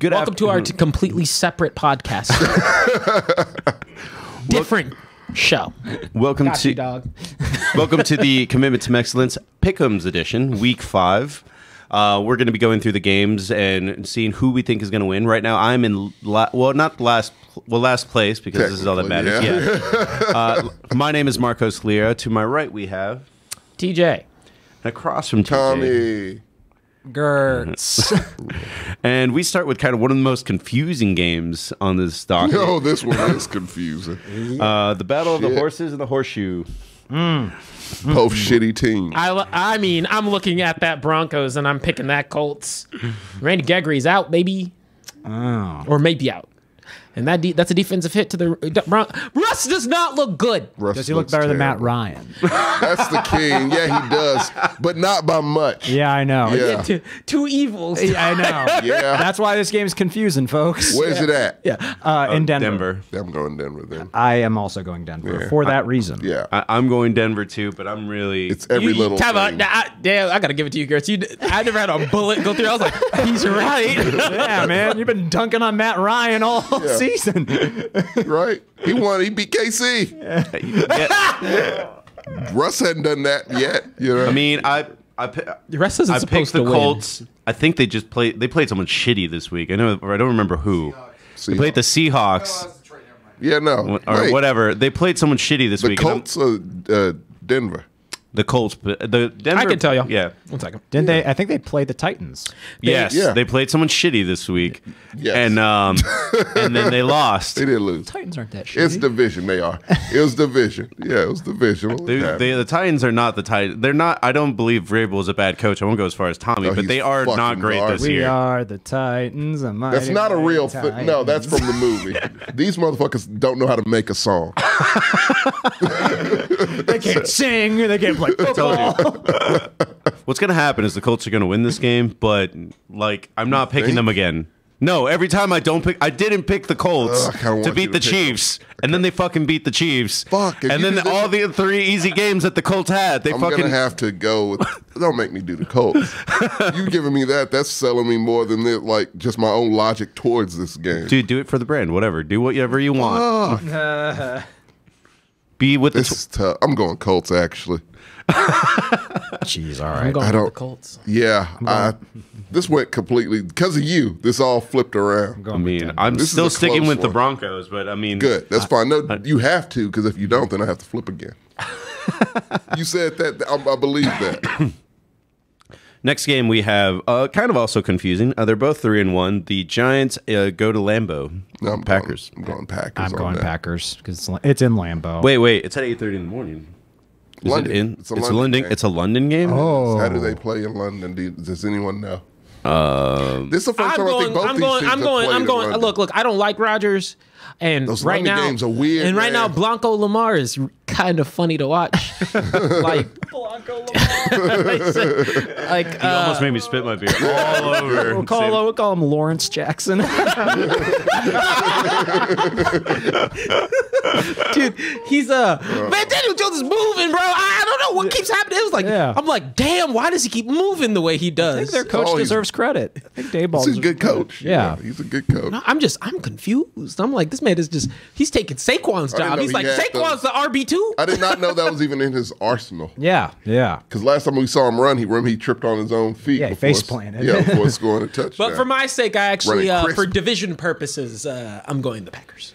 Welcome to our completely separate podcast. Different show. Welcome to dog. Welcome to the Commitment to Mexcellence Pick'ems edition, week 5. We're going to be going through the games and seeing who we think is going to win. Right now, I'm in last place because this is all that matters. Yeah. My name is Marcos Lira. To my right, we have TJ. And across from Tommy. Gertz. And we start with kind of one of the most confusing games on this docket. No, this one is confusing. The Battle of the Horses and the Horseshoe. Both shitty teams. I mean, I'm looking at that Broncos and I'm picking that Colts. Randy Gregory's out, baby. Oh. Or maybe out. And that's a defensive hit to the Russ does not look good. Does he look better than Matt Ryan? That's the king. Yeah, he does, but not by much. Yeah, I know. Yeah. Two evils. I know. Yeah. That's why this game's confusing, folks. Where's it at? Yeah. In Denver. I'm going Denver then. I am also going Denver for that reason. Yeah. I'm going Denver too, but I'm really... It's every little thing. I got to give it to you, Gertz. I never had a bullet go through. I was like, he's right. Yeah, man. You've been dunking on Matt Ryan all season. Right? He won. He beat KC. Russ hadn't done that yet. You know? I mean, The rest isn't supposed picked the to Colts. I think they played someone shitty this week. I don't remember who. They played the Seahawks. Yeah, no. Or Wait, whatever. They played someone shitty this the week. Colts or Denver? The Colts, but the Denver. I can tell you. Yeah. 1 second. Didn't they? I think they played the Titans. Yes. Yeah. They played someone shitty this week. Yes. And then they lost. They did lose. Titans aren't that shitty. It's division. They are. It was division. Yeah, it was divisional. The Titans are not the Titans. They're not. I don't believe Vrabel is a bad coach. I won't go as far as Tommy, but he's they are not fucking great garbage. this We year. are the Titans. That's not a real thing. No, that's from the movie. These motherfuckers don't know how to make a song. They can't sing. They can't play football. What's going to happen is the Colts are going to win this game, but I'm not picking them again. No, every time I didn't pick the Colts to beat the Chiefs, and then they fucking beat the Chiefs. Fuck. And then all the 3 easy games that the Colts had, I'm gonna have to go with. Don't make me do the Colts. You giving me that? That's selling me more than just my own logic towards this game. Dude, do it for the brand. Whatever. Do whatever you want. Be with This is tough. I'm going Colts actually. Jeez, all I'm right. going I with the don't- Colts. Yeah, this went completely because of you. This all flipped around. I mean, I'm This is still a sticking close with the one. Broncos, but I mean, Good. That's fine. No, you have to because if you don't, then I have to flip again. You said that. I believe that. Next game we have kind of also confusing. They're both 3-1. The Giants go to Lambeau. No, I'm Packers. Going Packers. I'm on going that. Packers because it's in Lambeau. Wait. It's at 8:30 in the morning. Is London. it in? It's a London game. It's a London game. Oh, How do they play in London? Does anyone know? This is the first time I think both these teams have played in London. Look, I don't like Rodgers. And Those right London now, games are weird, And right now, man. Blanco Lamar is kind of funny to watch. Like Blanco Lamar. He almost made me spit my beer all over. we'll call him Lawrence Jackson. Dude, he's man, Daniel Jones is moving, bro. I don't know what keeps happening. It was like I'm like, damn, why does he keep moving the way he does? I think their coach deserves credit. I think Dayball He's a good coach. Yeah. He's a good coach. No, I'm confused. I'm like, this man is he's taking Saquon's I didn't job. know He's he like, had Saquon's the RB2. I did not know that was even in his arsenal. Yeah. Because last time we saw him run, he tripped on his own feet. Yeah, he before face-planted. Yeah, before scoring a touchdown. But for my sake, I actually, Running crisp. for division purposes, I'm going the Packers.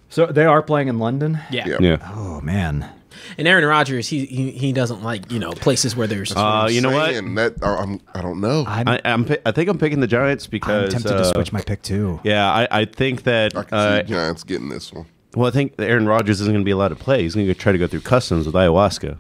So they are playing in London? Yeah. Yeah. Oh, man. And Aaron Rodgers, he doesn't like places where there's. You know what? I don't know. I think I'm picking the Giants I'm because tempted to switch my pick, too. Yeah, I think that. I can see the Giants getting this one. Well, I think Aaron Rodgers isn't going to be allowed to play. He's going to try to go through customs with ayahuasca.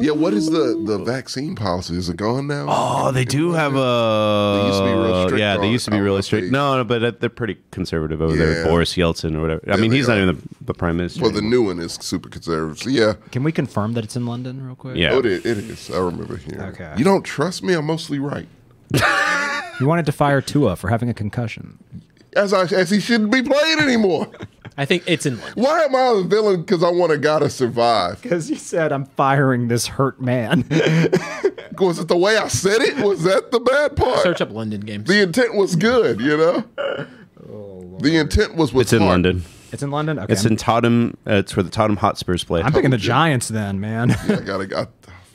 Yeah, what is the vaccine policy? Is it gone now? Oh, they do have a. They used to be real strict Yeah, on they it. used to be I don't know really if strict. they- No, but they're pretty conservative over there. Yeah. Boris Yeltsin or whatever. I mean, they he's not are. even the prime minister. Well, the new one is super conservative. So, yeah. Can we confirm that it's in London real quick? Yeah. Oh, it is. I remember hearing. Okay. You don't trust me? I'm mostly right. You wanted to fire Tua for having a concussion. As he shouldn't be playing anymore. I think it's in London. Why am I the villain? Because I want a guy to survive. Because you said, I'm firing this hurt man. Was it the way I said it? Was that the bad part? Search up London games. The intent was good, you know? The intent was with It's in heart. London. It's in London? Okay. It's in Tottenham. It's where the Tottenham Hotspurs play. I'm picking the Giants then, man. Yeah, I got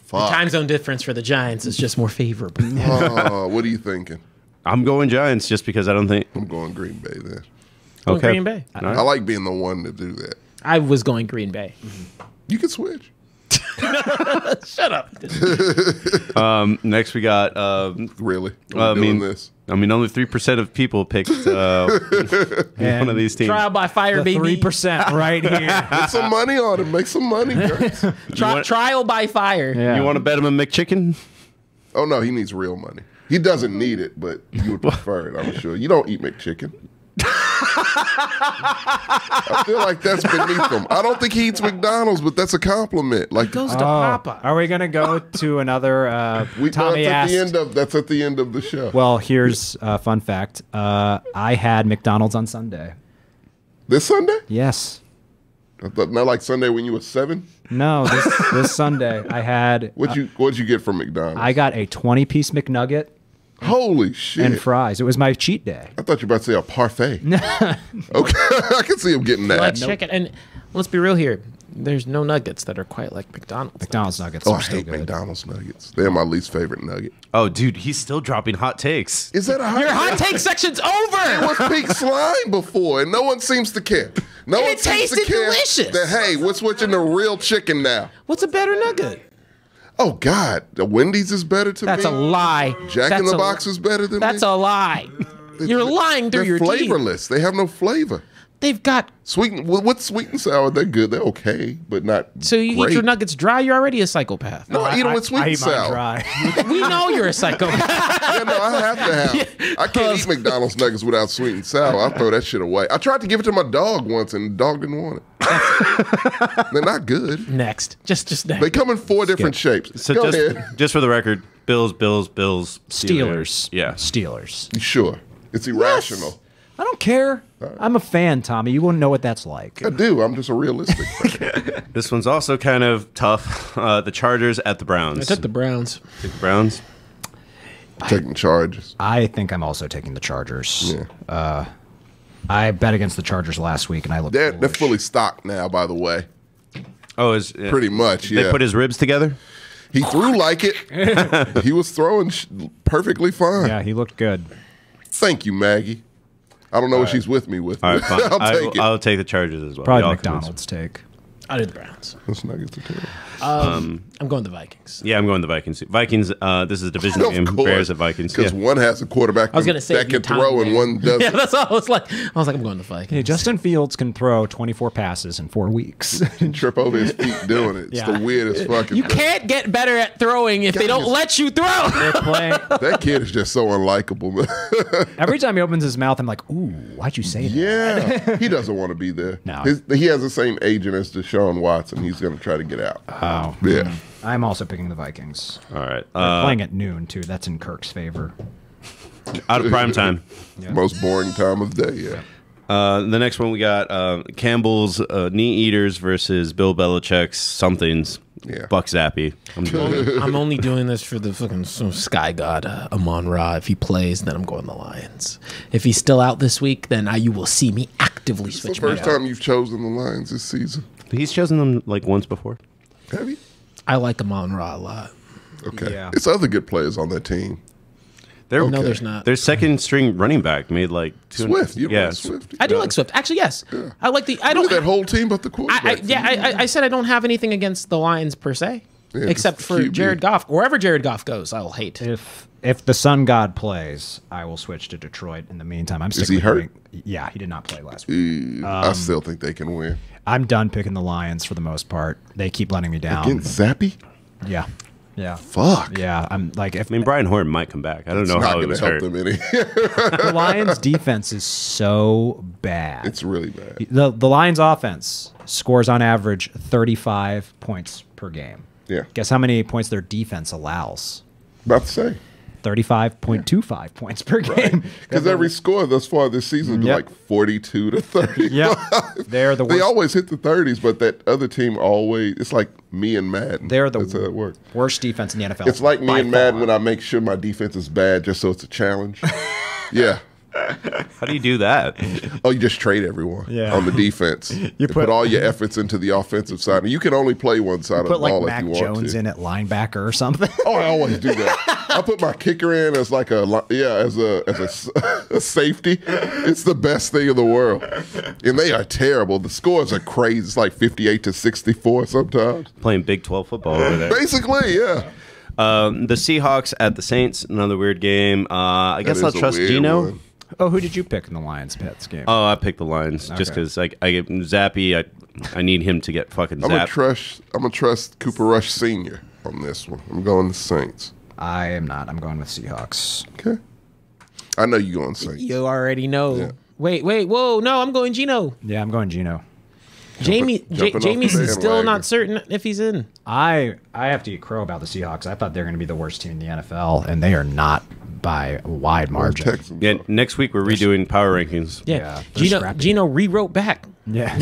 fuck. Time zone difference for the Giants is just more favorable. Oh, what are you thinking? I'm going Giants just because I don't think. I'm going Green Bay then. Going Okay. Green Bay. All right. I like being the one to do that. I was going Green Bay. You can switch. Shut up. Next, we got. Really? I Doing mean, this. only 3% of people picked one of these teams. Trial by fire, The baby. 3% right here. Put some money on it. Make some money, Kurtz. Trial by fire. Yeah. You want to bet him a McChicken? Oh, no, he needs real money. He doesn't need it, but you would prefer it, I'm sure. You don't eat McChicken. I feel like that's beneath him. I don't think he eats McDonald's, but that's a compliment. Like Goes to Papa. Are we going to go to another Tommy asked? That's at the end of the show. Well, here's a fun fact. I had McDonald's on Sunday. This Sunday? Yes. I thought, not like Sunday when you were 7? No, this Sunday I had What'd you get from McDonald's? I got a 20-piece McNugget Holy shit. and fries. It was my cheat day. I thought you were about to say a parfait. Okay, I can see him getting that. Let's check it. And let's be real here. There's no nuggets that are quite like McDonald's. McDonald's nuggets Oh, are I still hate good. McDonald's nuggets. They're my least favorite nugget. Oh, dude, he's still dropping hot takes. Is that a hot Your hot take section's It over. was pink slime before, and no one seems to care. No And one it seems to tasted care delicious. that, hey, we're switching to real chicken now. What's a better nugget? Oh, God. The Wendy's is better to That's me. a lie. Jack in That's the a- Box is better than That's me. a lie. You're lying through They're your teeth. flavorless. They have no flavor. They've got. What's sweet and sour? They're good. They're okay, but not So you great. eat your nuggets dry, you're already a psychopath. No, I eat them with sweet I and eat mine sour. dry. We know you're a psychopath. Yeah, no, I have to have. I can't eat McDonald's nuggets without sweet and sour. I throw that shit away. I tried to give it to my dog once, and the dog didn't want it. They're not good. Next. Just next. They come in 4 different shapes. So Go just, ahead. just for the record, Bills, Steelers. Yeah. Steelers. You sure? It's irrational. I don't care. I'm a fan, Tommy. You won't know what that's like. I do. I'm just a realistic fan. This one's also kind of tough. The Chargers at the Browns. I took the Browns. Take the Browns. Taking charges. I think I'm also taking the Chargers. Yeah. I bet against the Chargers last week, and I looked They're foolish. fully stocked now, by the way. Oh, Pretty much, yeah. They put his ribs together? He threw like it. He was throwing perfectly fine. Yeah, he looked good. Thank you, Maggie. I don't know what she's with me with. All right, fine. I'll take it. I'll take the Chargers as well. Probably Y'all the can- McDonald's take. I did the Browns. Those nuggets are terrible. I'm going the Vikings. Yeah, I'm going the Vikings. Vikings, this is a division game. Bears at Vikings. Because Yeah. one has a quarterback I was gonna say that if you can throw time and it. one doesn't. Yeah, that's all. I was like, I'm going the Vikings. Hey, Justin Fields can throw 24 passes in 4 weeks. Trip over his feet doing it. It's Yeah. the weirdest fucking You thing. can't get better at throwing if they don't let you throw. They're playing. That kid is just so unlikable, man. Every time he opens his mouth, I'm like, ooh, why'd you say that? Yeah. He doesn't want to be there. No. He has the same agent as Deshaun Watson. He's going to try to get out. Oh. Yeah. I'm also picking the Vikings. All right. They're playing at noon, too. That's in Kirk's favor. Out of prime time. Most boring time of day, yeah. The next one we got Campbell's Knee Eaters versus Bill Belichick's somethings. Yeah. Buck Zappy. I'm only doing this for the fucking sky god, Amon Ra. If he plays, then I'm going the Lions. If he's still out this week, then you will see me actively It's the switch my first time you've chosen the Lions this season. He's chosen them like once before. Have you? I like Amon Ra a lot. Okay. Yeah. It's other good players on that team. Their, No, there's not. Their second string running back made like Swift. You yeah, like Swift? I do like Swift. Actually, yes. I like the. I Look don't. at that whole team but the quarterback. I said I don't have anything against the Lions per se, Yeah, except just for QB. Jared Goff. Wherever Jared Goff goes, I'll hate. If the Sun God plays, I will switch to Detroit. In the meantime, I'm sticking he with hurt? Yeah, he did not play last week. I still think they can win. I'm done picking the Lions for the most part. They keep letting me down. Against Zappy? Yeah. Yeah. Fuck. Yeah. I'm like, if I mean, Brian Horton might come back. I don't know It's not how he going was to help hurt. them any. the Lions defense is so bad. It's really bad. The Lions offense scores on average 35 points per game. Yeah. Guess how many points their defense allows? About to say. 35.25 points per game. Because every score thus far this season has been Yep. like 42 to 30. Yeah. They're the They worst. always hit the 30s, but that other team always, it's like me and Madden. They're the That's how it works. worst defense in the NFL. It's like me by and Madden far. when I make sure my defense is bad just so it's a challenge. Yeah. How do you do that? Oh, you just trade everyone on the defense. You put all your efforts into the offensive side. You can only play one side of the ball Mac if you want Jones to. in at linebacker or something. Oh, I always do that. I put my kicker in as like as a safety. It's the best thing in the world, and they are terrible. The scores are crazy. It's like 58-64 sometimes. Playing Big 12 football over there. Basically, yeah. The Seahawks at the Saints, another weird game. I guess I'll trust Gino. One. Oh, who did you pick in the Lions-Pets game? Oh, I picked the Lions just because I get Zappy. I need him to get fucking zapped. I'm gonna trust Cooper Rush Sr. on this one. I'm going the Saints. I am not. I'm going with Seahawks. Okay. I know you're going Saints. You already know. Yeah. Wait, whoa, no, I'm going Gino. Yeah, I'm going Gino. Jamie's bandwagon. still not certain if he's in. I have to eat crow about the Seahawks. I thought they were going to be the worst team in the NFL, and they are not by a wide margin. Texans. Yeah, next week we're redoing power rankings. Yeah, they're scrappy. Gino rewrote back. Yeah.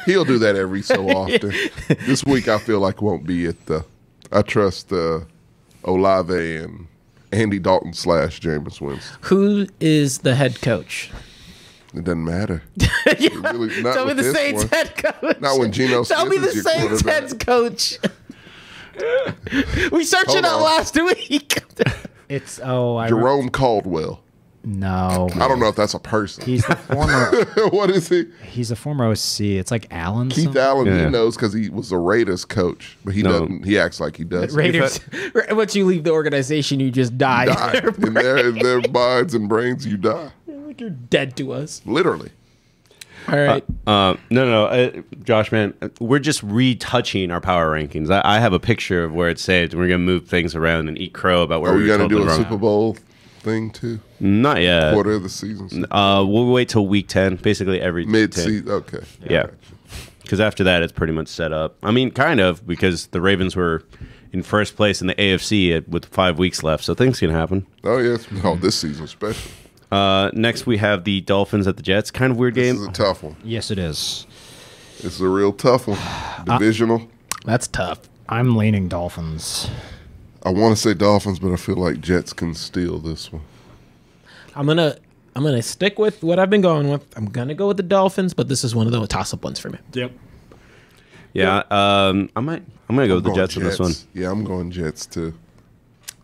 He'll do that every so often. This week I feel like won't be it though. I trust Olave and Andy Dalton / Jameis Winston. Who is the head coach? It doesn't matter. Really, not Tell me with the this Saints one. head coach. Not when Geno Tell me Smith the is your Saints quarterback. head coach. We searched Hold it out on. last week. It's Jerome Caldwell. No. I don't know if that's a person. He's the former. What is he? He's a former OC. It's like Allen. Keith something? Allen. Yeah. He knows because he was the Raiders coach, but he doesn't. He acts like he does. Raiders. Once you leave the organization, you just die. Die. In their minds and brains, you die. Like you're dead to us. Literally. All right. No, Josh, man, we're just retouching our power rankings. I have a picture of where it's saved, and we're gonna move things around and eat crow about where Are we we were going to totally do a wrong. Super Bowl thing too? Not yet. Quarter of the season. We'll wait till week 10, basically every Mid 10. season. Okay. Yeah. Because after that, it's pretty much set up. I mean, kind of, because the Ravens were in first place in the AFC with 5 weeks left, so things can happen. Oh yes. Oh, this season especially. Next, we have the Dolphins at the Jets. Kind of weird This game. is a tough one. Yes, it is. This is a real tough one. Divisional. That's tough. I'm leaning Dolphins. I want to say Dolphins, but I feel like Jets can steal this one. I'm gonna stick with what I've been going with. I'm gonna go with the Dolphins, but this is one of the toss-up ones for me. Yep. Yeah, I'm gonna go with the Going Jets on this one. Yeah, I'm going Jets too.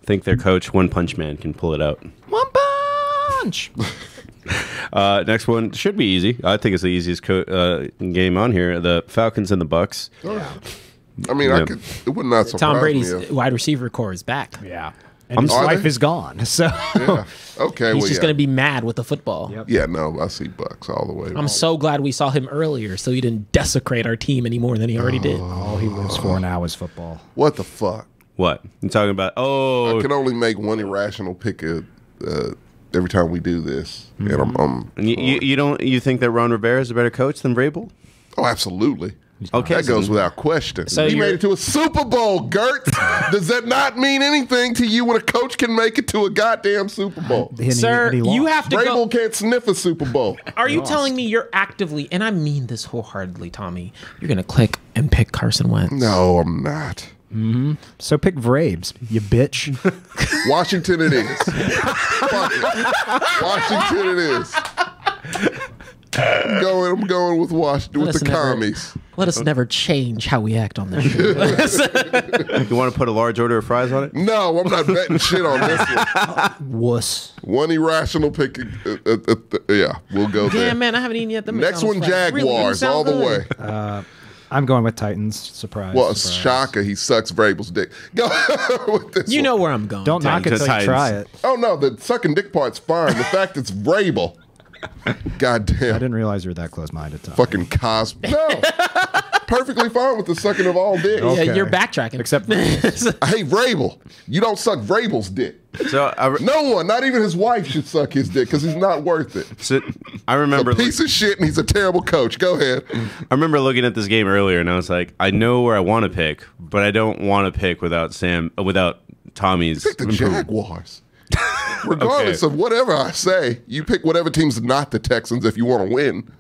I think their coach, One Punch Man, can pull it out. One punch. Next one should be easy. I think it's the easiest game on here. The Falcons and the Bucks. I mean, Yeah. it would not surprise Tom me. Brady's wide receiver core is back. Yeah. And his Are wife they? is gone. So Yeah. Okay. He's well, just yeah. gonna be mad with the football. Yep. Yeah. No, I see Bucks all the way. I'm so glad we saw him earlier, so he didn't desecrate our team any more than he already did. all he lives for now is football. What the fuck? What? You talking about? Oh, I can only make one irrational pick every time we do this, and I'm you think that Ron Rivera is a better coach than Vrabel? oh, absolutely. Okay, That goes without question. So he you're- made it to a Super Bowl, Gert. Does that not mean anything to you when a coach can make it to a goddamn Super Bowl? And he Sir, you lost. have to go. Vrabel can't sniff a Super Bowl. Are you telling me you're actively, and I mean this wholeheartedly, Tommy, you're gonna click and pick Carson Wentz? No, I'm not. So pick Vrabes, you bitch. Washington it is. Fuck it. Washington it is. I'm going with Washington, with the commies. Let us never change how we act on this show. You want to put a large order of fries on it? No, I'm not betting shit on this one. Wuss. One irrational pick. Yeah, we'll go there. Yeah, man, I haven't eaten yet. The Next one, McDonald's fries really do Jaguars, sound all the good. way. I'm going with Titans. Surprise. Well, surprise. shocker, he sucks Vrabel's dick. Go with this You one. know where I'm going. Don't knock it Titans. till you try it. Oh, no, the sucking dick part's fine. The fact it's Vrabel. God I damn. didn't realize you were that close-minded, Tom. Fucking Cosby. No. Perfectly fine with the sucking of all dick. Yeah, Okay. you're backtracking. Except I hate Vrabel. You don't suck Vrabel's dick. So No one, not even his wife, should suck his dick because he's not worth it. I remember A piece of shit, and he's a terrible coach. Go ahead. I remember looking at this game earlier, and I was like, I know where I want to pick, but I don't want to pick without Tommy's. Pick the improvement. Jaguars. Regardless of whatever I say, you pick whatever team's not the Texans if you want to win.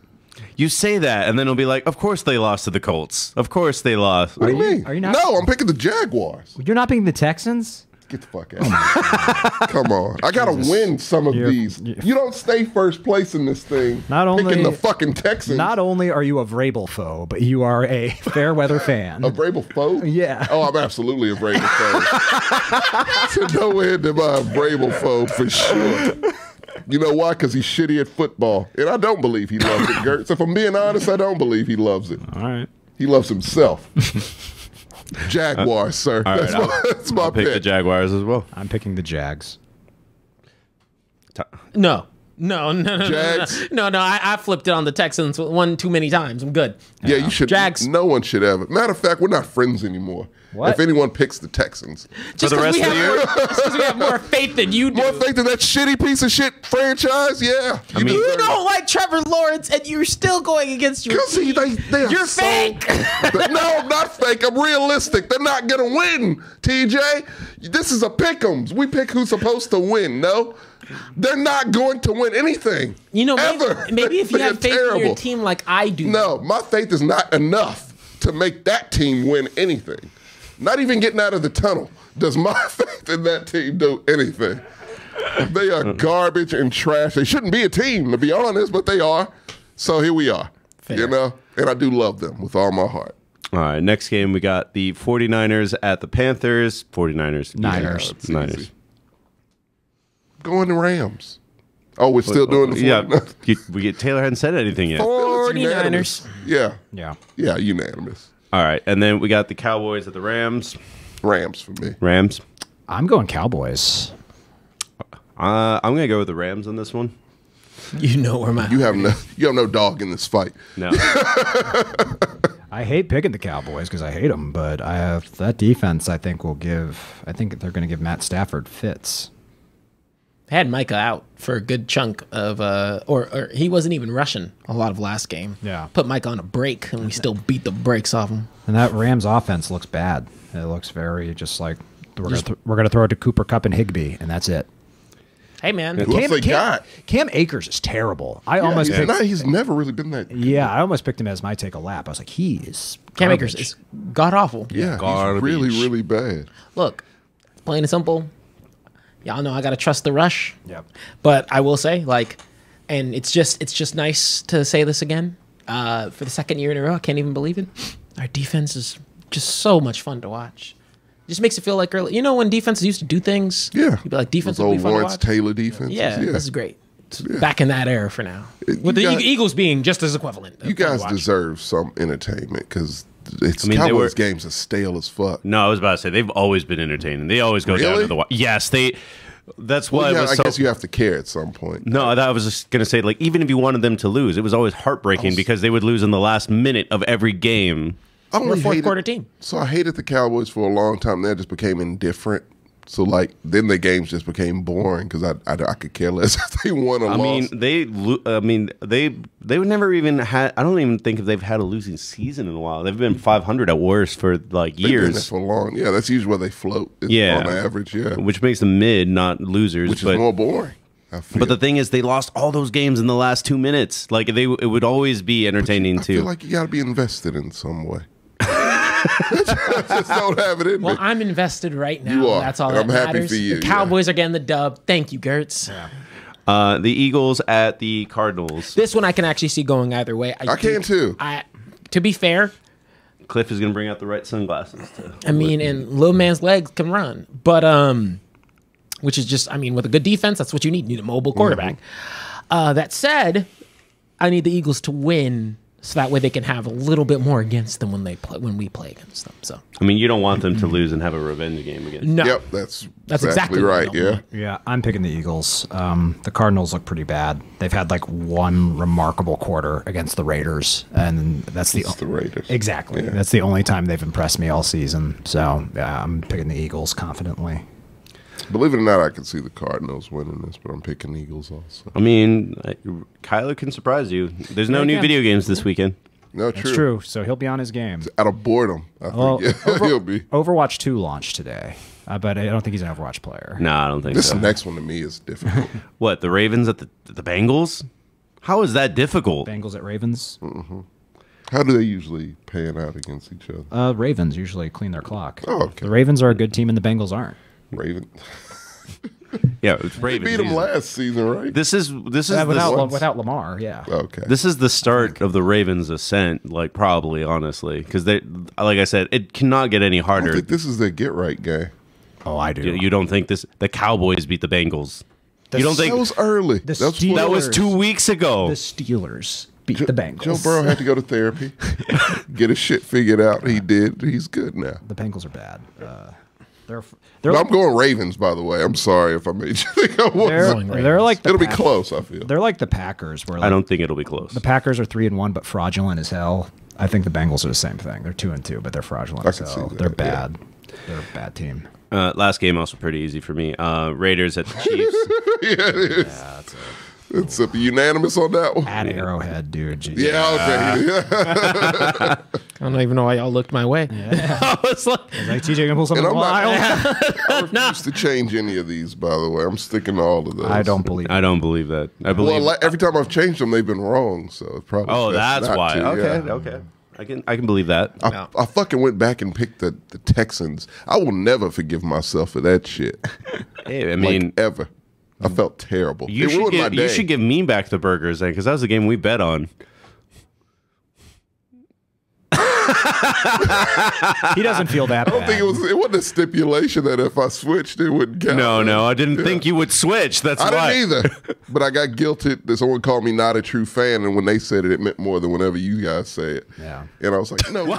You say that, and then it'll be like, of course they lost to the Colts. Of course they lost. What do you mean? are you not- No, I'm picking the Jaguars. You're not picking the Texans? Get the fuck out. Come on. I got to win some of these. You don't stay first place in this thing. Not only picking the fucking Texans. Not only are you a Vrabel foe, but you are a fair weather fan. A Vrabel foe? Yeah. Oh, I'm absolutely a Vrabel foe. To no end am I a Vrabel foe for sure. You know why? Because he's shitty at football. And I don't believe he loves it, Gertz. If I'm being honest, I don't believe he loves it. All right. He loves himself. Jaguars, sir. All right, That's my I'll pick pick. the Jaguars as well. I'm picking the Jags. No. Jags. No. I flipped it on the Texans one too many times. I'm good. Yeah, you should. Jags. No one should ever. Matter of fact, we're not friends anymore. What? If anyone picks the Texans, Just the rest of the year? Because we have more faith than you do. more faith in that shitty piece of shit franchise. Yeah, mean- You don't like Trevor Lawrence, and you're still going against your because team. they are You're so- fake. No, I'm not fake. I'm realistic. They're not gonna win. TJ, this is a pick'ems. We pick who's supposed to win. No, they're not going to win anything. You know, ever. maybe if you They're have faith in your terrible. team like I do. No, my faith is not enough to make that team win anything. Not even getting out of the tunnel does my faith in that team do anything. They are garbage and trash. They shouldn't be a team, to be honest, but they are. So here we are, you know? And I do love them with all my heart. All right, next game we got the 49ers at the Panthers. 49ers. Niners. It's Niners. easy. Going to Rams. Oh, we're still doing the 49ers? Taylor hadn't said anything yet. 49ers. Yeah. Yeah. Yeah, unanimous. All right, and then we got the Cowboys at the Rams. Rams for me. Rams. I'm going Cowboys. I'm gonna go with the Rams on this one. You know where my You have no dog in this fight. No, I hate picking the Cowboys because I hate them, but I have that defense. I think they're going to give Matt Stafford fits. had Micah out for a good chunk of, or he wasn't even rushing a lot of last game. Yeah. Put Micah on a break, and we still beat the brakes off him. And that Rams offense looks bad. It looks very just like we're going to throw it to Cooper Kupp and Higbee, and that's it. Hey, man. Who else they got? Cam Akers is terrible. He's never really been that. Yeah, I almost picked him as my take a lap. I was like, he is Cam garbage. Akers is god-awful. Yeah, Garbage. he's really, really bad. Look, plain and simple, y'all know I got to trust the rush. Yep. But I will say, and it's just nice to say this again. For the second year in a row, I can't even believe it. Our defense is just so much fun to watch. Just makes it feel like early. You know when defenses used to do things? Yeah. You'd be like, defense Those would be old fun to Lawrence watch. Taylor defense. Yeah, this is great. It's back in that era for now. With the got- Eagles being just as equivalent. You fun to guys watch. deserve some entertainment because they Cowboys were- games are stale as fuck. no, I was about to say they've always been entertaining. They always go down Really? to the wire. Yes, they. That's why Well, it yeah, was I so. guess you have to care at some point. No, I was just gonna say, like, even if you wanted them to lose, it was always heartbreaking because they would lose in the last minute of every game. I We're a only fourth hated- quarter team. So I hated the Cowboys for a long time. Then I just became indifferent. So then the games just became boring because I could care less if they won or I lost. mean, they would never even had. I don't even think if they've had a losing season in a while. They've been 500 at worst for like They've been there years, for long. Yeah, that's usually where they float. Yeah. on average. Yeah, which makes them mid, not losers. which is but more boring. I feel. but the thing is, they lost all those games in the last 2 minutes. Like it would always be entertaining I too. feel like you got to be invested in some way. I just don't have it in Well, me. I'm invested right now. You are, That's all and that I'm happy matters. for you, The yeah. Cowboys are getting the dub. Thank you, Gertz. The Eagles at the Cardinals. This one I can actually see going either way. I can too. To be fair, Cliff is going to bring out the right sunglasses. I mean, and little man's legs can run, but which is just, I mean, with a good defense, that's what you need. You need a mobile quarterback. That said, I need the Eagles to win, so that way they can have a little bit more against them when we play against them. So I mean, you don't want them to lose and have a revenge game against. no, Yep, that's exactly what I right. don't Yeah. want. Yeah, I'm picking the Eagles. The Cardinals look pretty bad. They've had like one remarkable quarter against the Raiders, and that's It's the Raiders. exactly. Yeah. That's the only time they've impressed me all season. So yeah, I'm picking the Eagles confidently. Believe it or not, I can see the Cardinals winning this, but I'm picking Eagles also. I mean, Kyler can surprise you. There's no Yeah, he new can. video games this weekend. No, That's true. So he'll be on his game. Out of boredom, I Well, think he'll be. Overwatch 2 launched today, but I don't think he's an Overwatch player. No, I don't think This so. next one to me is difficult. What, the Ravens at the Bengals? How is that difficult? Bengals at Ravens. How do they usually pan out against each other? Ravens usually clean their clock. Oh, okay. The Ravens are a good team, and the Bengals aren't. Raven. Yeah, it's They Ravens. beat them last season, right? This is without Lamar, yeah. Okay. This is the start of the Ravens' ascent, like probably, honestly, because they, like I said, it cannot get any I harder. think this is their get right game. Oh, I do. You don't think the Cowboys beat the Bengals? You don't think That was early. The That's Steelers- that was 2 weeks ago? The Steelers beat the Bengals. Joe Burrow had to go to therapy, get his shit figured out. He did. He's good now. The Bengals are bad. They're But I'm going Ravens, by the way. I'm sorry if I made you think I was. they're like the It'll be close, I feel. They're like the Packers. Where like, I don't think it'll be close. The Packers are 3-1, but fraudulent as hell. I think the Bengals are the same thing. They're 2-2, but they're fraudulent as can hell. see that, They're yeah. bad. They're a bad team. Last game also pretty easy for me. Raiders at the Chiefs. Yeah, it is. Yeah, that's it. It's unanimous on that one. At Arrowhead, dude. Jeez. Yeah, okay. I don't even know why y'all looked my way. I was like, Like TJ gonna pull something And I'm not- wild. I refuse to change any of these, by the way. I'm sticking to all of those. I don't believe. I don't believe that. I believe. Well, every time I've changed them, they've been wrong. So it's probably. Oh, best that's not why. to, Okay, yeah. okay. I can believe that. I fucking went back and picked the Texans. I will never forgive myself for that shit. Hey, I mean, Like, ever. I felt terrible. you It should ruined my give day. you should give me back the burgers then, because that was the game we bet on. He doesn't feel that I don't bad. think it wasn't a stipulation that if I switched, it wouldn't count. No, I didn't think you would switch. That's I why. didn't either. But I got guilted that someone called me not a true fan, and when they said it, it meant more than whenever you guys say it. Yeah. And I was like, no, look.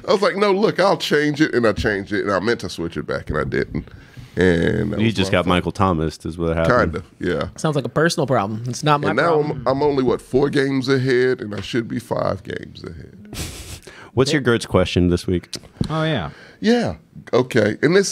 I was like, no, look, I'll change it, and I changed it, and I meant to switch it back, and I didn't. And that You was just my got fault. Michael Thomas, is what happened. Kind of, yeah. sounds like a personal problem. It's not my And now problem. I'm only, 4 games ahead, and I should be 5 games ahead. What's your Gertz question this week? Oh yeah. Yeah, okay. And it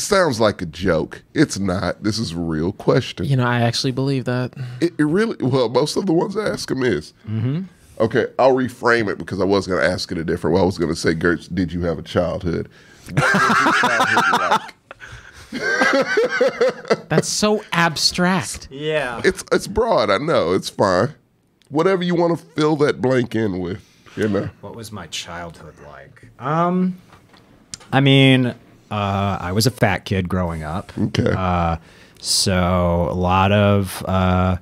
sounds like a joke. It's not. This is a real question. You know, I actually believe that. It really, well, most of the ones I ask them is. Mm-hmm. Okay, I'll reframe it because I was going to ask it a different way. I was going to say, Gertz, did you have a childhood? What was your childhood like? That's so abstract. Yeah. It's broad, I know. It's fine. Whatever you want to fill that blank in with, you know. What was my childhood like? I mean, I was a fat kid growing up. Okay. So a lot of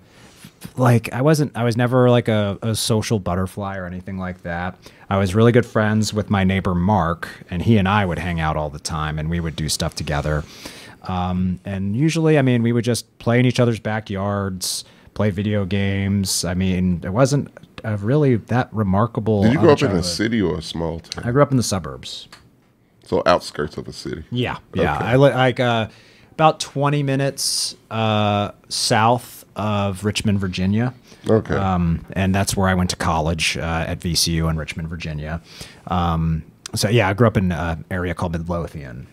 like I was never like a social butterfly or anything like that. I was really good friends with my neighbor Mark, and he and I would hang out all the time, and we would do stuff together. And usually, I mean, we would just play in each other's backyards, play video games. I mean, it wasn't really that remarkable. Did you grow up in a childhood. city or a small town? I grew up in the suburbs. So outskirts of a city. Yeah. Okay. I like about 20 minutes south of Richmond, Virginia. Okay. And that's where I went to college at VCU in Richmond, Virginia. So yeah, I grew up in an area called Midlothian.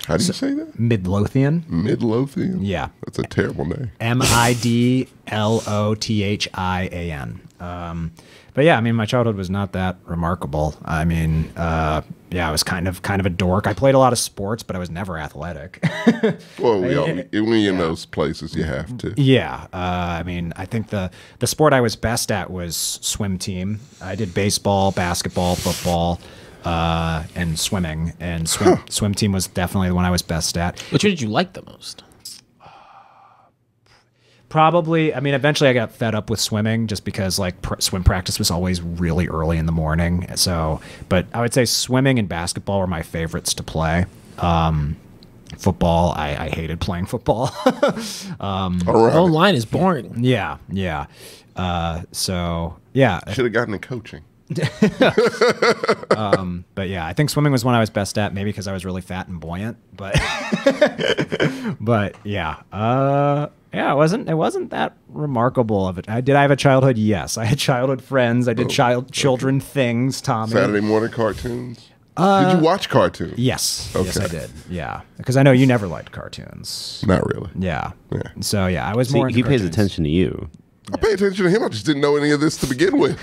How do you say that? Midlothian. Midlothian? Yeah. That's a terrible name. Midlothian. But yeah, I mean, my childhood was not that remarkable. I mean, yeah, I was kind of a dork. I played a lot of sports, but I was never athletic. Well, when you're in those places, you have to. Yeah, I mean, I think the sport I was best at was swim team. I did baseball, basketball, football, and swimming. And swim team was definitely the one I was best at. Which one did you like the most? Probably, I mean, eventually I got fed up with swimming just because like swim practice was always really early in the morning. So, but I would say swimming and basketball were my favorites to play. Football, I hated playing football. All The right. whole line is boring. Yeah. So yeah, Should have gotten in coaching. but yeah, I think swimming was one I was best at, maybe because I was really fat and buoyant. But but yeah, yeah, it wasn't that remarkable of it. Did I have a childhood? Yes, I had childhood friends. I did children things. Tommy. Saturday morning cartoons. Did you watch cartoons? Yes, yes, Okay. I did. Yeah, because I know you never liked cartoons. Not really. Yeah. Yeah. So yeah, I was See, more. Into he pays cartoons. attention to you. I pay attention to him. I just didn't know any of this to begin with.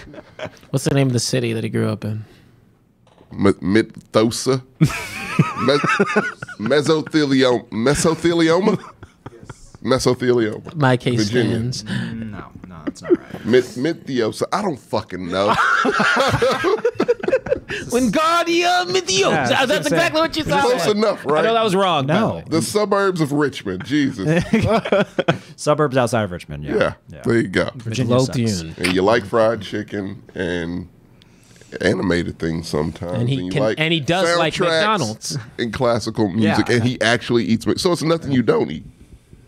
What's the name of the city that he grew up in? Mythosa. Mesothelioma. Mesothelioma. My case Virginia. stands. No, that's not right. Mythiosa. I don't fucking know. Wingardium Leviosa. Yeah, I was That's gonna say- exactly what you thought. Close enough, right? I know that was wrong. by the No. way. The suburbs of Richmond. Jesus. Suburbs outside of Richmond. Yeah. There you go. Virginia sucks. Midlothian. And you like fried chicken and animated things sometimes. And he you can- and he does like soundtracks McDonald's. and classical music. Yeah. And he actually eats. So it's nothing you don't eat.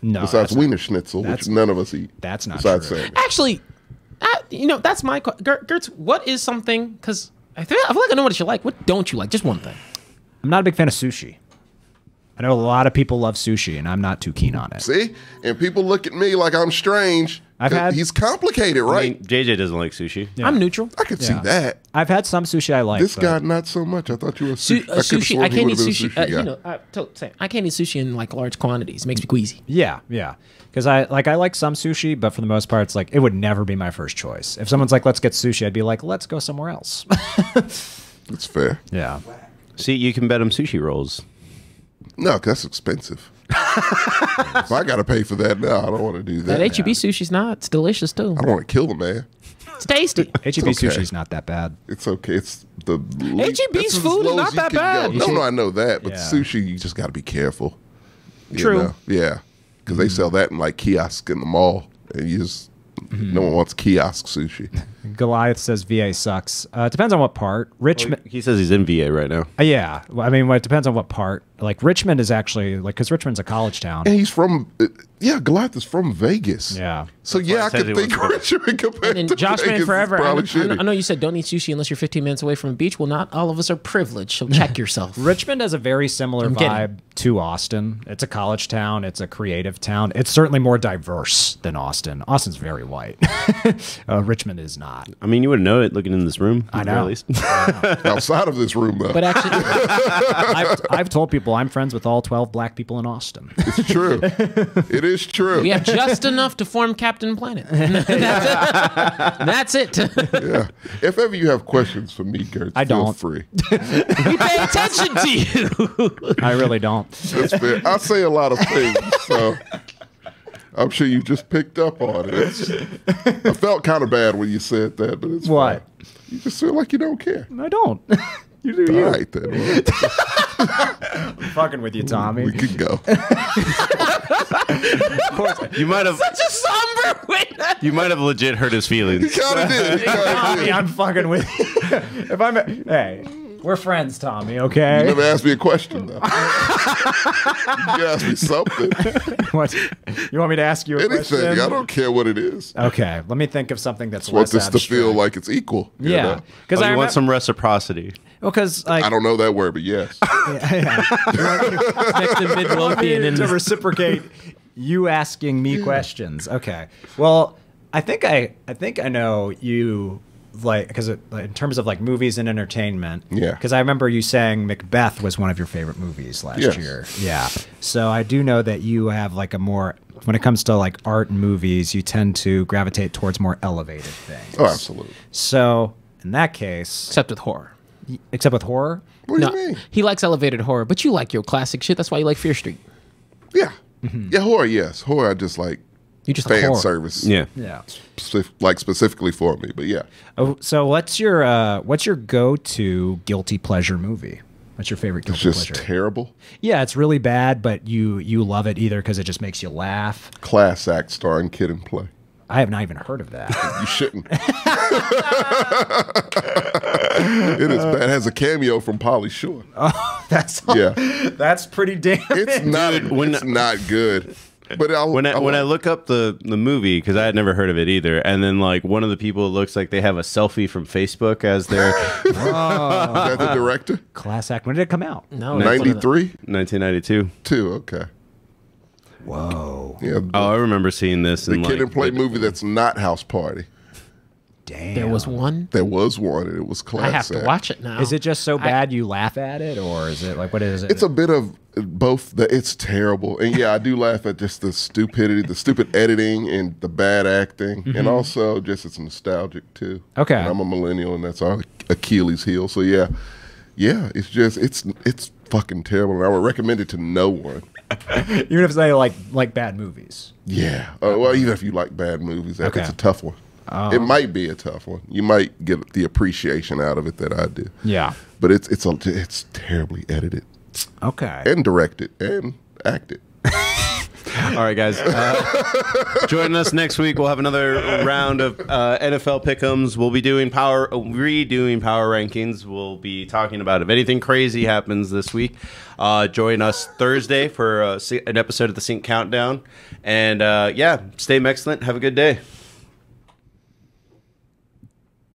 No, Besides that's Wiener Schnitzel, which that's- none of us eat. that's not besides true. Sandy. Actually, that's my Gertz. What is something? Because I feel like I know what you like. What don't you like? Just one thing. I'm not a big fan of sushi. I know a lot of people love sushi, and I'm not too keen on it. See? And people look at me like I'm strange. I've 'cause had- he's complicated, I right? mean, JJ doesn't like sushi. I'm neutral. I could see Yeah. that. I've had some sushi I like. This but guy, not so much. I thought you were a sushi. Sushi. I can't eat sushi. guy. You know, I can't eat sushi in like large quantities. It makes me queasy. Yeah. Because I like some sushi, but for the most part, it's like it would never be my first choice. If someone's like, "Let's get sushi," I'd be like, "Let's go somewhere else." That's fair. Yeah. See, you can bet him sushi rolls. No, 'cause that's expensive. If I got to pay for that now, I don't want to do that. That HEB sushi's not. It's delicious too. I don't want to kill the man. It's tasty. HEB okay. sushi's not that bad. It's okay. It's the HEB's food is not that bad. No, I know that, but Yeah. sushi, you just got to be careful. You True. know? Yeah, because they sell that in like kiosks in the mall, and you just no one wants kiosk sushi. Goliath says VA sucks. Depends on what part. Richmond. He says he's in VA right now. Yeah. Well, I mean, it depends on what part. Like Richmond is actually like because Richmond's a college town. And he's from Goliath is from Vegas. Yeah. So yeah, I said could he think wants Richmond compared And to Josh Vegas ran is forever. probably I shitty. know you said don't eat sushi unless you're 15 minutes away from a beach. Well, not all of us are privileged, so check yourself. Richmond has a very similar I'm kidding. vibe to Austin. It's a college town. It's a creative town. It's certainly more diverse than Austin. Austin's very white. Richmond is not. I mean, you wouldn't know it looking in this room. I at the very know. least. Outside of this room, though, But actually, I've told people I'm friends with all 12 black people in Austin. it's true. It is true. we have just enough to form Captain Planet. That's it. Yeah. If ever you have questions for me, Gert, I feel don't. free. We pay attention to you. I really don't. That's fair. I say a lot of things, so I'm sure you just picked up on it. I felt kind of bad when you said that, but it's What? fine. You just feel like you don't care. I don't. You do you. All right, then. Well, I'm fucking with you, Tommy. we can go. You might have. Such a somber way. You might have legit hurt his feelings. Kind of did. He kinda Tommy, did. I'm fucking with you. If I'm, hey, we're friends, Tommy. Okay. You never asked me a question, though. You asked me something. What? You want me to ask you a Anything. question? I don't care what it is. Okay, let me think of something that's I want less this to feel abstract. like it's equal. you Yeah, know? because Oh, I you want remember, some reciprocity. because like I don't know that word, but yes. Next to Midlothian and to reciprocate you asking me questions. Okay, well, I think I know you like because in terms of like movies and entertainment. Yeah. Because I remember you saying Macbeth was one of your favorite movies last Yes. year. Yeah. So I do know that you have like a more when it comes to like art and movies, you tend to gravitate towards more elevated things. Oh, absolutely. So in that case, except with horror. except with horror. What do No, you mean? he likes elevated horror, but you like your classic shit. That's why you like Fear Street. Yeah. Yeah, horror, yes. Horror, I just like You just like fan horror. service. Yeah. Yeah. Like specifically for me, but yeah. Oh, so what's your go-to guilty pleasure movie? What's your favorite It's guilty just pleasure? terrible. Yeah, it's really bad, but you love it either because it just makes you laugh. Class act starring Kid and Play. I have not even heard of that. You shouldn't. It is bad. It has a cameo from Pauly Shore. That's Yeah. that's pretty damn. It's not when- it's not good. But When I look up the movie, because I had never heard of it either, and then like one of the people, it looks like they have a selfie from Facebook as their is that the director? Class act. When did it come out? No, that's one of the- 93? 1992. Two, okay. Whoa, Yeah. Oh, I remember seeing this. The in, Kid like, and Play the- movie that's not House Party. damn. There was one. There was one, and it was class I have to act. watch it now. Is it just so bad you laugh at it, or is it like what is it? It's a bit of both. It's terrible, and yeah, I do laugh at just the stupidity, the stupid editing, and the bad acting, and also just it's nostalgic too. Okay. And I'm a millennial, and that's our Achilles heel. So yeah, it's just it's fucking terrible, and I would recommend it to no one. even if they like bad movies. Yeah. Well, even if you like bad movies, Okay. it's a tough one. It might be a tough one. You might get the appreciation out of it that I do. Yeah. But it's terribly edited Okay. and directed and acted. All right, guys. Join us next week. We'll have another round of NFL pick'ems. We'll be redoing power rankings. We'll be talking about if anything crazy happens this week. Join us Thursday for an episode of the Sync Countdown. And yeah, stay Mexcellent. Have a good day.